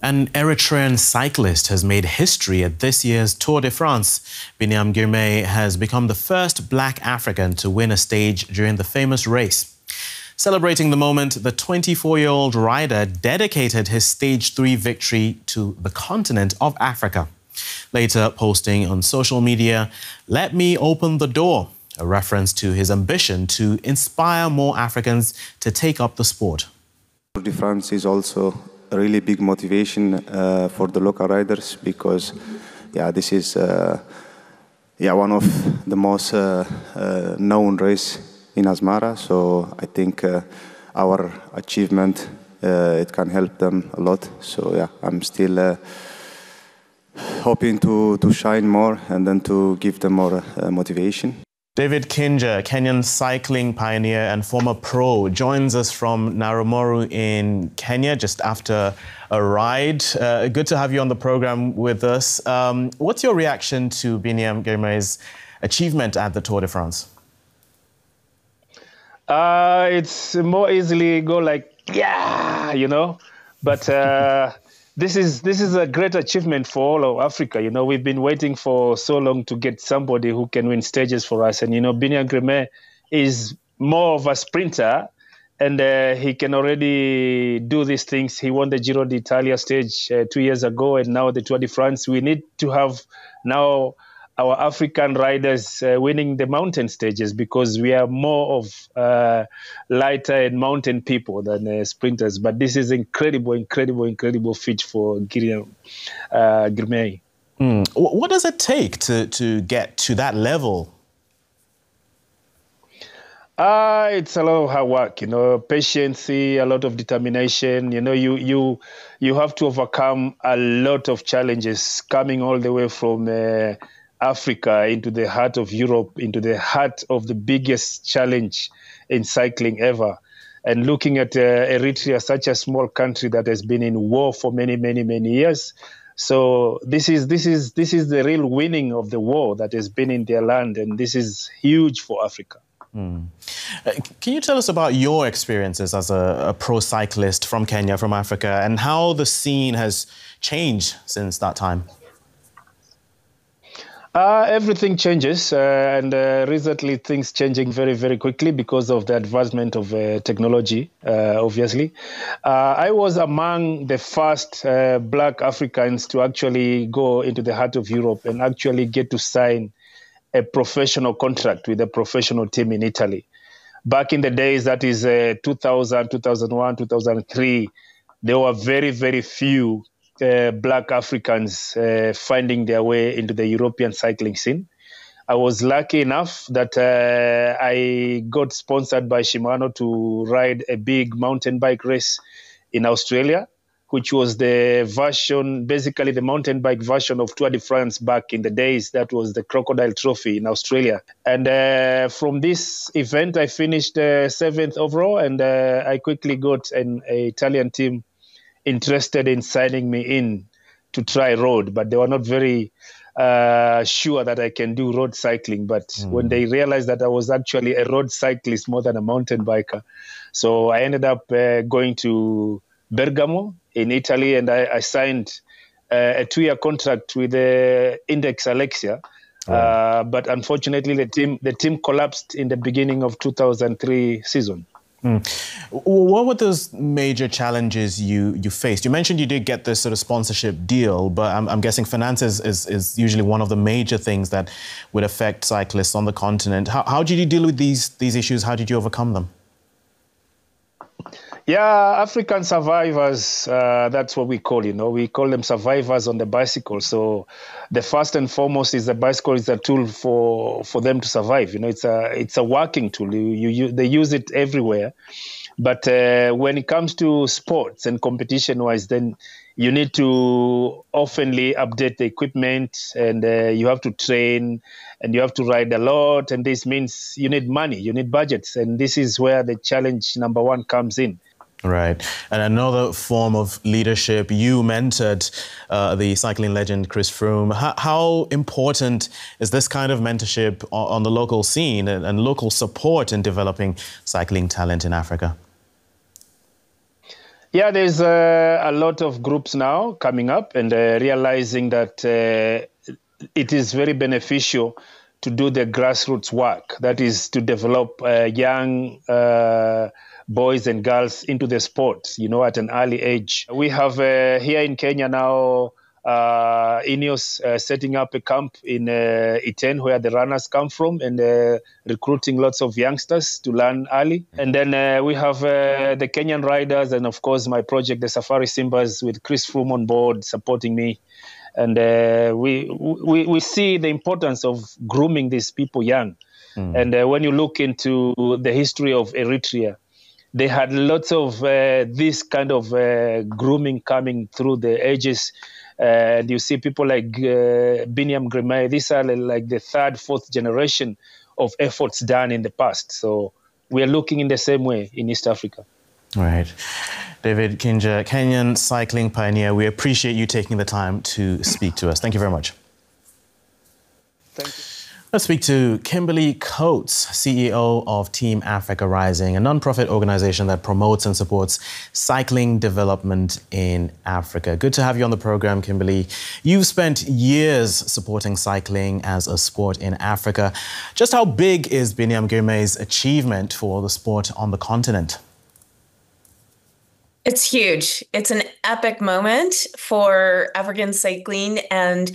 An Eritrean cyclist has made history at this year's Tour de France. Biniam Girmay has become the first black African to win a stage during the famous race. Celebrating the moment, the 24-year-old rider dedicated his Stage 3 victory to the continent of Africa. Later posting on social media, "Let me open the door," a reference to his ambition to inspire more Africans to take up the sport. Tour de France is also a really big motivation for the local riders because, this is one of the most known race in Asmara. So I think our achievement it can help them a lot. So I'm still hoping to shine more and then to give them more motivation. David Kinjah, Kenyan cycling pioneer and former pro, joins us from Naramoru in Kenya just after a ride. Good to have you on the program with us. What's your reaction to Biniam Girmay's achievement at the Tour de France? It's more easily go like, but this is a great achievement for all of Africa. We've been waiting for so long to get somebody who can win stages for us. And, Biniam Girmay is more of a sprinter, and he can already do these things. He won the Giro d'Italia stage 2 years ago, and now the Tour de France. We need to have now our African riders winning the mountain stages because we are more of lighter and mountain people than sprinters. But this is incredible feat for Girmay. What does it take to get to that level? It's a lot of hard work, patience, a lot of determination. You have to overcome a lot of challenges coming all the way from Africa into the heart of Europe, into the heart of the biggest challenge in cycling ever. And looking at Eritrea, such a small country that has been in war for many years. So this is the real winning of the war that has been in their land, and this is huge for Africa. Can you tell us about your experiences as a pro cyclist from Kenya, from Africa, and how the scene has changed since that time? Everything changes, and recently things changing very quickly because of the advancement of technology, obviously. I was among the first black Africans to actually go into the heart of Europe and actually get to sign a professional contract with a professional team in Italy. Back in the days, that is 2000, 2001, 2003, there were very few black Africans finding their way into the European cycling scene. I was lucky enough that I got sponsored by Shimano to ride a big mountain bike race in Australia, which was the version, basically the mountain bike version of Tour de France back in the days. That was the Crocodile Trophy in Australia. And from this event, I finished 7th overall, and I quickly got an Italian team interested in signing me in to try road, but they were not very sure that I can do road cycling. But when they realized that I was actually a road cyclist more than a mountain biker, so I ended up going to Bergamo in Italy, and I signed a 2-year contract with Index Alexia. But unfortunately, the team collapsed in the beginning of 2003 season. What were those major challenges you faced? You mentioned you did get this sort of sponsorship deal, but I'm guessing finances is usually one of the major things that would affect cyclists on the continent. How did you deal with these issues? How did you overcome them? Yeah, African survivors, that's what we call, we call them survivors on the bicycle. So the first and foremost is the bicycle is a tool for them to survive. It's a working tool. They use it everywhere. But when it comes to sports and competition-wise, then you need to oftenly update the equipment, and you have to train, and you have to ride a lot. And this means you need money, you need budgets. And this is where the challenge number one comes in. Right. And another form of leadership, you mentored the cycling legend Chris Froome. How important is this kind of mentorship on the local scene and local support in developing cycling talent in Africa? Yeah, there's a lot of groups now coming up and realizing that it is very beneficial to do the grassroots work. That is to develop young boys and girls into the sports, at an early age. We have here in Kenya now, INEOS setting up a camp in Iten, where the runners come from, and recruiting lots of youngsters to learn early. And then we have the Kenyan riders, and of course my project, the Safari Simbas, with Chris Froome on board supporting me. And we see the importance of grooming these people young. And when you look into the history of Eritrea, they had lots of this kind of grooming coming through the ages. And you see people like Biniam Girmay. These are like the third, fourth generation of efforts done in the past. So we are looking in the same way in East Africa. Right. David Kinjah, Kenyan cycling pioneer, we appreciate you taking the time to speak to us. Thank you very much. Thank you. Let's speak to Kimberly Coats, CEO of Team Africa Rising, a non-profit organization that promotes and supports cycling development in Africa. Good to have you on the program, Kimberly. You've spent years supporting cycling as a sport in Africa. Just how big is Biniam Girmay's achievement for the sport on the continent? It's huge. It's an epic moment for African cycling, and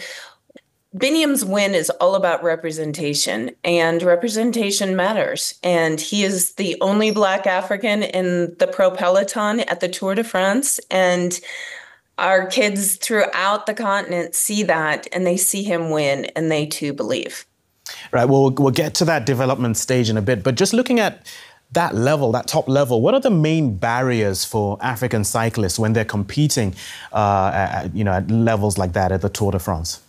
Biniam's win is all about representation, and representation matters. And he is the only Black African in the pro peloton at the Tour de France. And our kids throughout the continent see that, and they see him win, and they too believe. Right. Well, we'll get to that development stage in a bit. But just looking at that level, that top level, what are the main barriers for African cyclists when they're competing, at levels like that at the Tour de France?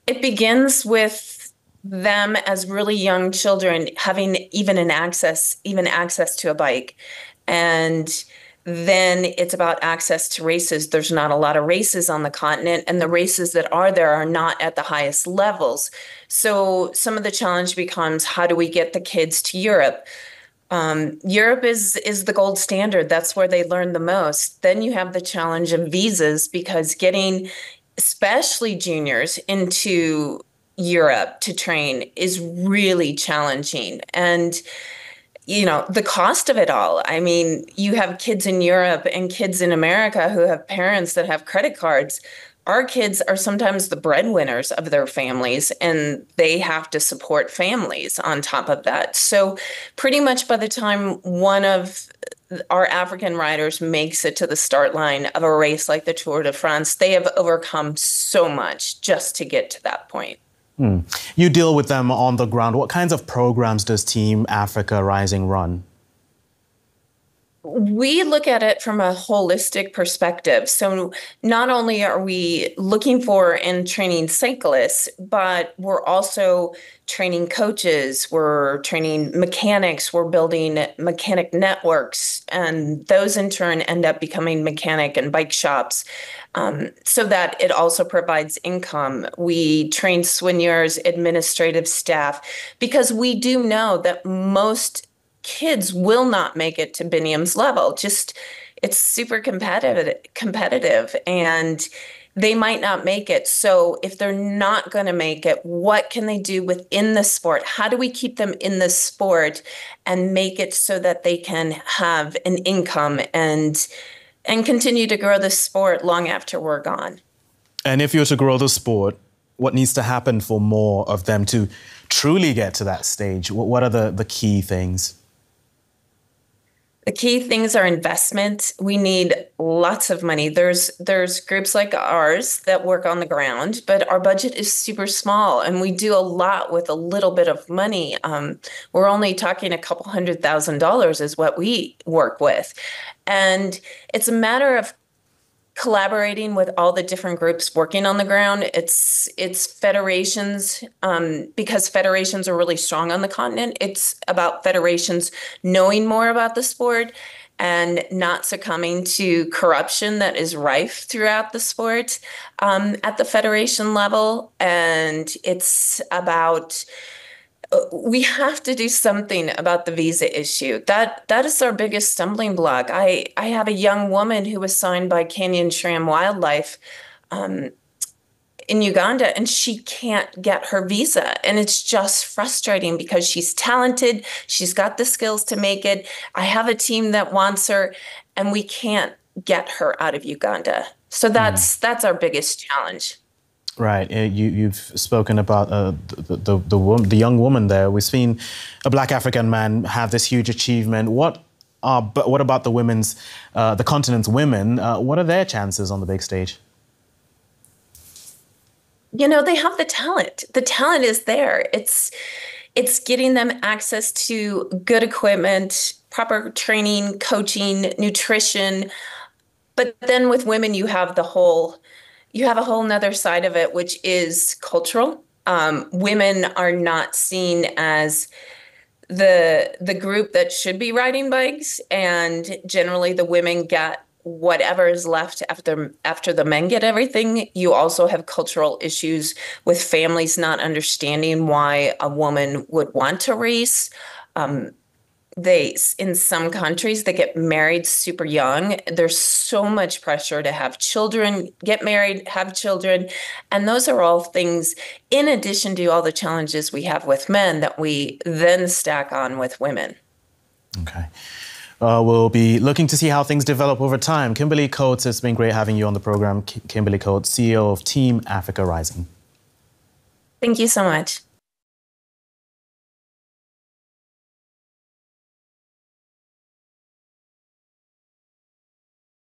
It begins with them as really young children having even access to a bike. And then it's about access to races. There's not a lot of races on the continent, and the races that are there are not at the highest levels. So some of the challenge becomes, how do we get the kids to Europe? Europe is the gold standard. That's where they learn the most. Then you have the challenge of visas, because getting especially juniors into Europe to train is really challenging. And, the cost of it all. I mean, you have kids in Europe and kids in America who have parents that have credit cards. Our kids are sometimes the breadwinners of their families, and they have to support families on top of that. So pretty much by the time one of our African riders makes it to the start line of a race like the Tour de France, they have overcome so much just to get to that point. You deal with them on the ground. What kinds of programs does Team Africa Rising run? We look at it from a holistic perspective. So not only are we looking for and training cyclists, but we're also training coaches, we're training mechanics, we're building mechanic networks, and those in turn end up becoming mechanic and bike shops, so that it also provides income. We train soigneurs, administrative staff, because we do know that most kids will not make it to Biniam's level. It's super competitive, and they might not make it. So if they're not going to make it, what can they do within the sport? How do we keep them in the sport and make it so that they can have an income and continue to grow the sport long after we're gone? And if you're to grow the sport, what needs to happen for more of them to truly get to that stage? What are the key things? The key things are investment. We need lots of money. There's groups like ours that work on the ground, but our budget is super small, and we do a lot with a little bit of money. We're only talking a couple $100,000 is what we work with. And it's a matter of collaborating with all the different groups working on the ground. It's federations, because federations are really strong on the continent. It's about federations knowing more about the sport and not succumbing to corruption that is rife throughout the sport at the federation level. And it's about we have to do something about the visa issue. That is our biggest stumbling block. I have a young woman who was signed by Kenyan Shram Wildlife in Uganda, and she can't get her visa. And it's just frustrating because she's talented, she's got the skills to make it. I have a team that wants her, and we can't get her out of Uganda. So that's our biggest challenge. Right. You've spoken about the young woman there. We've seen a Black African man have this huge achievement. What about the continent's women? What are their chances on the big stage? You know, they have the talent. The talent is there. It's getting them access to good equipment, proper training, coaching, nutrition. But then with women, you have a whole nother side of it, which is cultural. Women are not seen as the group that should be riding bikes, and generally the women get whatever is left after the men get everything. You also have cultural issues with families not understanding why a woman would want to race. In some countries, they get married super young. There's so much pressure to have children, get married, have children. And those are all things, in addition to all the challenges we have with men, that we then stack on with women. Okay. We'll be looking to see how things develop over time. Kimberly Coats, it's been great having you on the program. Kimberly Coats, CEO of Team Africa Rising. Thank you so much.